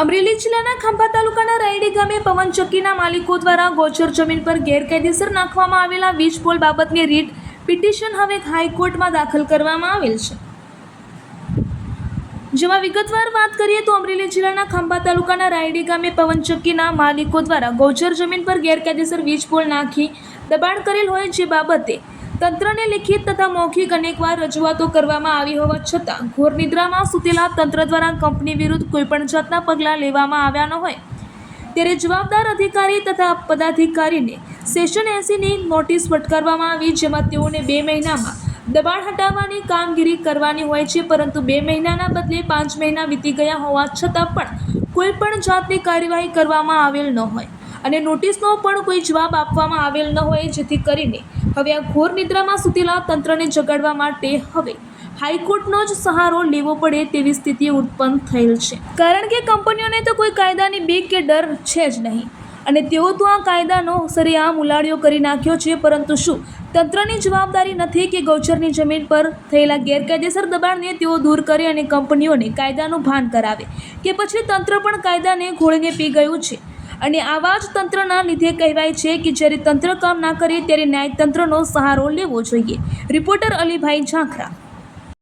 અમરેલી જિલ્લાના ખાંભા તાલુકાના રાયડી ગામે પવનચક્કીના માલિકો દ્વારા ગોચર જમીન પર ગેરકાયદેસર નાખવામાં આવેલા વીજ પોલ બાબતની રીટ પિટિશન હવે હાઈકોર્ટમાં દાખલ કરવામાં આવેલ છે। જેમાં વિગતવાર વાત કરીએ તો અમરેલી જિલ્લાના ખાંભા તાલુકાના રાયડી ગામે પવનચક્કીના માલિકો દ્વારા ગોચર જમીન પર ગેરકાયદેસર વીજ પોલ નાખી દબાણ કરેલ હોય જે બાબતે તંત્રને લિખિત તથા મૌખિક અનેકવાર રજૂઆતો કરવામાં આવી હોવા છતાં ઘોર નિદ્રામાં સૂતેલા તંત્ર દ્વારા કંપની વિરુદ્ધ કોઈપણ જાતના પગલાં લેવામાં આવ્યા ન હોય ત્યારે જવાબદાર અધિકારી તથા પદાધિકારીને સેશન 80ની નોટિસ ફટકારવામાં આવી, જેમાં તેઓને 2 મહિનામાં દબાણ હટાવવાની કામગીરી કરવાની હોય છે, પરંતુ 2 મહિનાના બદલે 5 મહિના વીતી ગયા હોવા છતાં પણ કોઈપણ જાતની કાર્યવાહી કરવામાં આવેલ ન હોય અને નોટિસનો પણ કોઈ જવાબ આપવામાં આવેલ ન હોય, જેથી કરીને હવે આ ઘોર નિદ્રામાં સૂતેલા તંત્રને જગાડવા માટે હવે હાઈકોર્ટનો જ સહારો લેવો પડે તેવી સ્થિતિ ઉત્પન્ન થયેલ છે। કારણ કે કંપનીઓને તો કોઈ કાયદાની બીક કે ડર છે જ નહીં અને તેઓ તો આ કાયદાનો સરેઆમ ઉલાળ્યો કરી નાખ્યો છે, પરંતુ શું તંત્રની જવાબદારી નથી કે ગૌચરની જમીન પર થયેલા ગેરકાયદેસર દબાણને તેઓ દૂર કરે અને કંપનીઓને કાયદાનું ભાન કરાવે, કે પછી તંત્ર પણ કાયદાને ઘોળીને પી ગયું છે? અને આવા જ તંત્રના લીધે કહેવાય છે કે જ્યારે તંત્ર કામ ના કરે ત્યારે ન્યાયતંત્રનો સહારો લેવો જોઈએ। રિપોર્ટર અલીભાઈ ઝાંખરા।